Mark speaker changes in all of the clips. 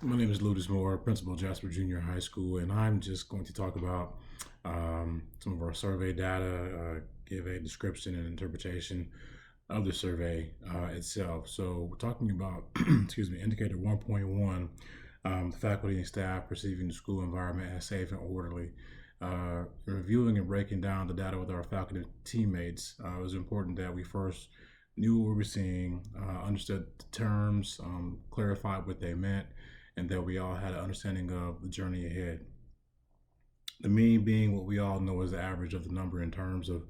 Speaker 1: My name is Ludus Moore, principal of Jasper Junior High School, and I'm just going to talk about some of our survey data, give a description and interpretation of the survey itself. So we're talking about, excuse me, indicator 1.1, the faculty and staff perceiving the school environment as safe and orderly. Reviewing and breaking down the data with our faculty teammates, it was important that we first knew what we were seeing, understood the terms, clarified what they meant, and that we all had an understanding of the journey ahead. The mean being what we all know is the average of the number in terms of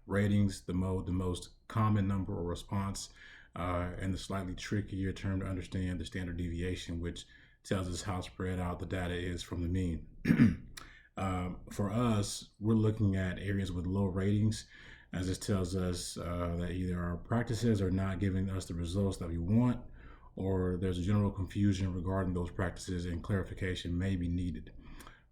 Speaker 1: ratings, the most common number or response, and the slightly trickier term to understand, the standard deviation, which tells us how spread out the data is from the mean. For us, we're looking at areas with low ratings, as this tells us that either our practices are not giving us the results that we want, or there's a general confusion regarding those practices and clarification may be needed.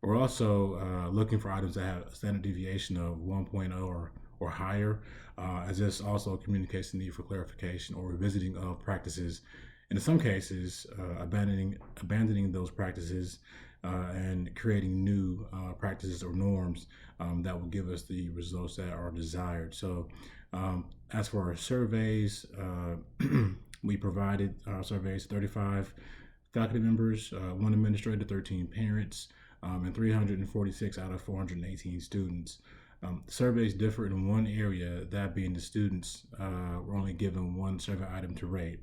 Speaker 1: We're also looking for items that have a standard deviation of 1.0 or higher, as this also communicates the need for clarification or revisiting of practices. And in some cases, abandoning those practices and creating new practices or norms that will give us the results that are desired. So, as for our surveys, we provided surveys to 35 faculty members, one administrator, 13 parents, and 346 out of 418 students. Surveys differ in one area, that being the students were only given one survey item to rate.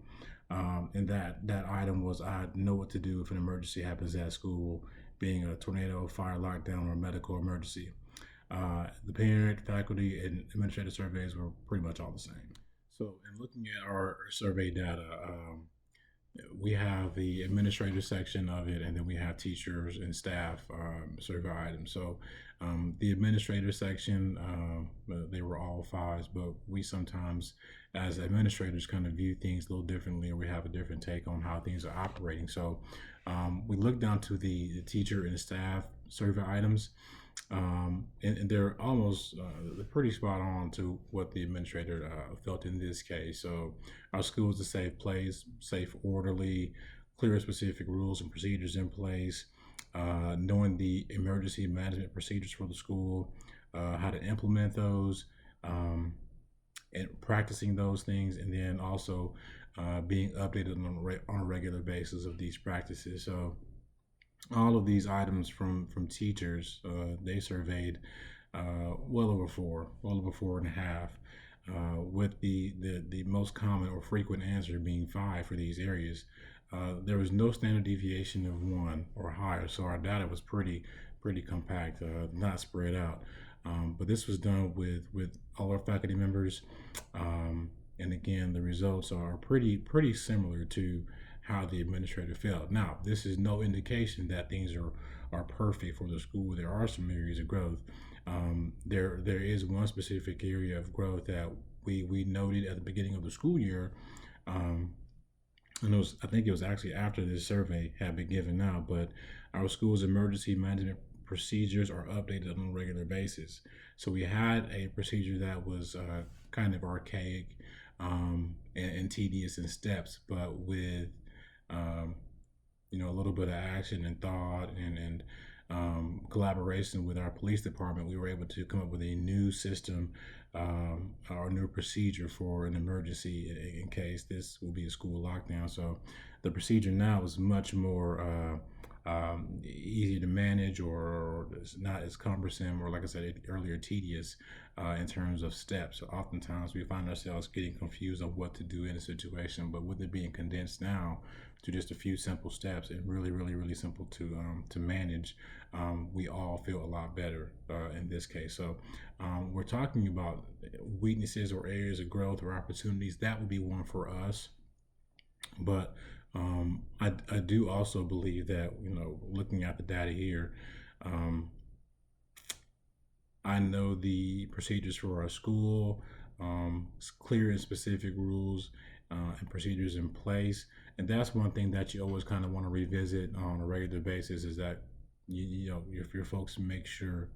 Speaker 1: And that item was, I know what to do if an emergency happens at school, being a tornado, fire, lockdown, or medical emergency. The parent, faculty, and administrative surveys were pretty much all the same. So, in looking at our survey data, we have the administrator section of it, and then we have teachers and staff survey items. So, the administrator section, they were all fives, but we sometimes, as administrators, kind of view things a little differently, or we have a different take on how things are operating. So, we look down to the teacher and staff survey items. And they're almost they're pretty spot on to what the administrator felt in this case. So our school is a safe place, safe, orderly, clear specific rules and procedures in place, knowing the emergency management procedures for the school, how to implement those, and practicing those things, and then also being updated on a regular basis of these practices. So all of these items from teachers, they surveyed well over 4.5, with the most common or frequent answer being 5 for these areas. There was no standard deviation of 1 or higher, so our data was pretty compact, not spread out. But this was done with all our faculty members, and again, the results are pretty similar to how the administrator felt. Now, this is no indication that things are perfect for the school. There are some areas of growth. There is one specific area of growth that we noted at the beginning of the school year. And I think it was actually after this survey had been given out, but our school's emergency management procedures are updated on a regular basis. So we had a procedure that was kind of archaic, and tedious in steps, but with a little bit of action and thought and collaboration with our police department, we were able to come up with a new system, or new procedure for an emergency in case this will be a school lockdown. So the procedure now is much more easy to manage, or it's not as cumbersome, or like I said earlier, tedious in terms of steps. So oftentimes we find ourselves getting confused on what to do in a situation, but with it being condensed now to just a few simple steps and really simple to manage, we all feel a lot better in this case. So we're talking about weaknesses or areas of growth or opportunities. That would be one for us, but I do also believe that, looking at the data here, I know the procedures for our school, clear and specific rules and procedures in place. And that's one thing that you always kind of want to revisit on a regular basis, is that if your folks make sure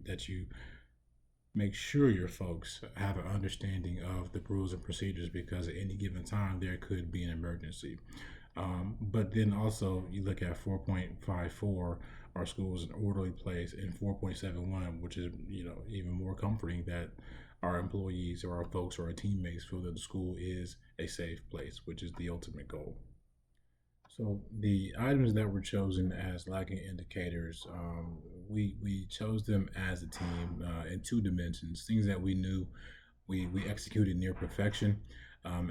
Speaker 1: that you make sure your folks have an understanding of the rules and procedures, because at any given time there could be an emergency. But then also you look at 4.54, our school is an orderly place, and 4.71, which is even more comforting that our employees or our folks or our teammates feel that the school is a safe place, which is the ultimate goal. So the items that were chosen as lagging indicators, we chose them as a team in two dimensions. Things that we knew we executed near perfection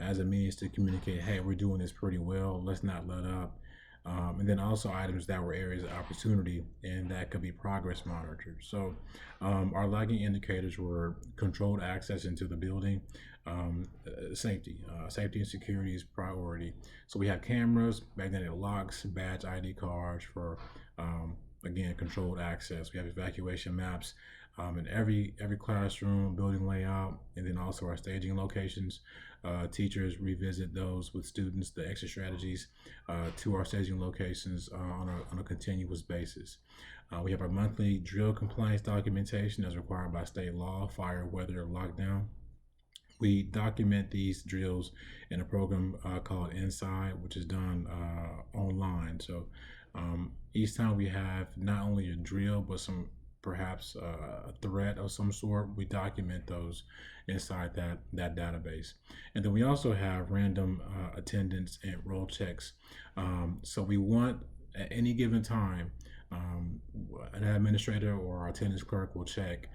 Speaker 1: as a means to communicate, hey, we're doing this pretty well. Let's not let up. And then also items that were areas of opportunity and that could be progress monitored. So our lagging indicators were controlled access into the building, safety and security is priority. So we have cameras, magnetic locks, badge ID cards for again controlled access. We have evacuation maps in every classroom, building layout, and then also our staging locations. Teachers revisit those with students, the exit strategies to our staging locations on a continuous basis. We have our monthly drill compliance documentation as required by state law, fire, weather, lockdown. We document these drills in a program called Inside, which is done online. So each time we have not only a drill, but some perhaps a threat of some sort, we document those inside that database. And then we also have random attendance and roll checks. So we want at any given time, um, an administrator or our attendance clerk will check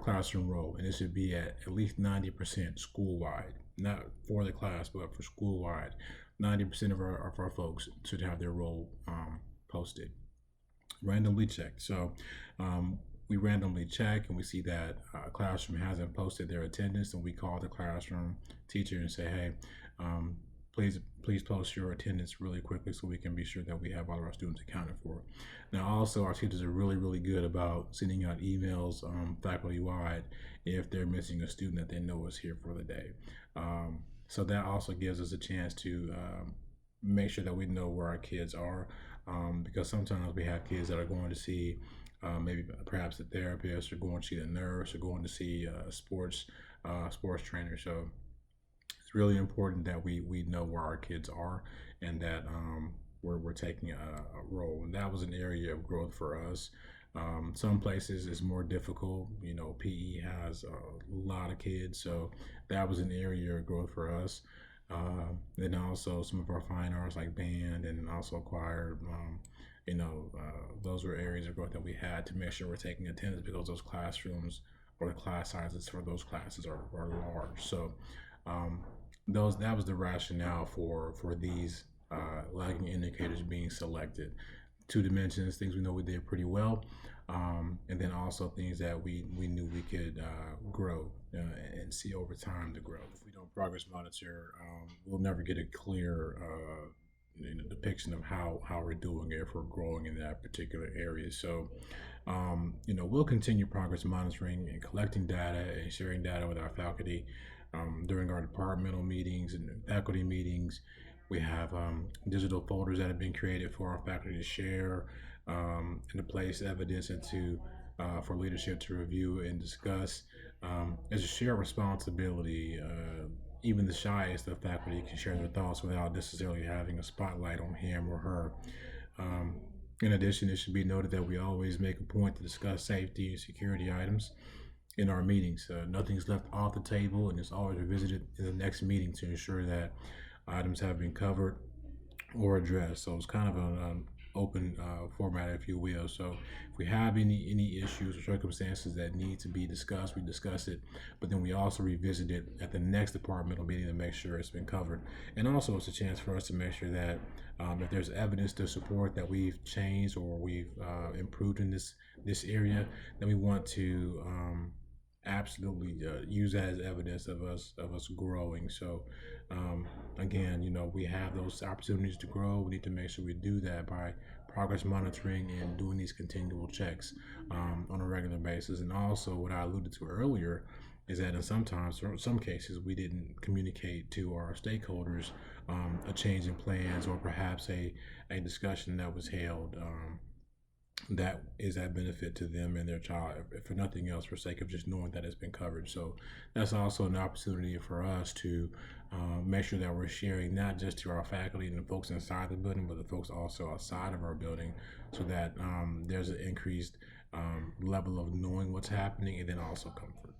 Speaker 1: classroom roll, and it should be at least 90% school wide, not for the class, but for school wide. 90% of our folks should have their roll posted, randomly checked. So we randomly check and we see that a classroom hasn't posted their attendance, and we call the classroom teacher and say, hey, um, please post your attendance really quickly so we can be sure that we have all of our students accounted for. Now, also, our teachers are really good about sending out emails faculty wide if they're missing a student that they know is here for the day. So that also gives us a chance to make sure that we know where our kids are, because sometimes we have kids that are going to see maybe perhaps a therapist, or going to see the nurse, or going to see a sports trainer. So it's really important that we know where our kids are, and that we're taking a role. And that was an area of growth for us. Some places is more difficult. PE has a lot of kids, so that was an area of growth for us. Then also some of our fine arts like band and also choir. Those were areas of growth that we had to make sure we're taking attendance, because those classrooms or the class sizes for those classes are large. So um, those that was the rationale for these lagging indicators being selected. Two dimensions, things we know we did pretty well, and then also things that we knew we could grow and see over time to grow. If we don't progress monitor, we'll never get a clear depiction of how we're doing, if we're growing in that particular area. So we'll continue progress monitoring and collecting data and sharing data with our faculty during our departmental meetings and faculty meetings. We have digital folders that have been created for our faculty to share and to place evidence into for leadership to review and discuss. It's a shared responsibility. Even the shyest of faculty can share their thoughts without necessarily having a spotlight on him or her. Um, in addition, it should be noted that we always make a point to discuss safety and security items in our meetings. Nothing's left off the table, and it's always revisited in the next meeting to ensure that items have been covered or addressed. So it's kind of an open format, if you will. So if we have any issues or circumstances that need to be discussed, we discuss it. But then we also revisit it at the next departmental meeting to make sure it's been covered. And also, it's a chance for us to make sure that if there's evidence to support that we've changed or we've improved in this area, then we want to absolutely use that as evidence of us growing. So again, we have those opportunities to grow. We need to make sure we do that by progress monitoring and doing these continual checks on a regular basis. And also, what I alluded to earlier is that in some cases, we didn't communicate to our stakeholders a change in plans, or perhaps a discussion that was held that is at benefit to them and their child, if for nothing else, for sake of just knowing that it's been covered. So that's also an opportunity for us to make sure that we're sharing not just to our faculty and the folks inside the building, but the folks also outside of our building, so that there's an increased level of knowing what's happening and then also comfort.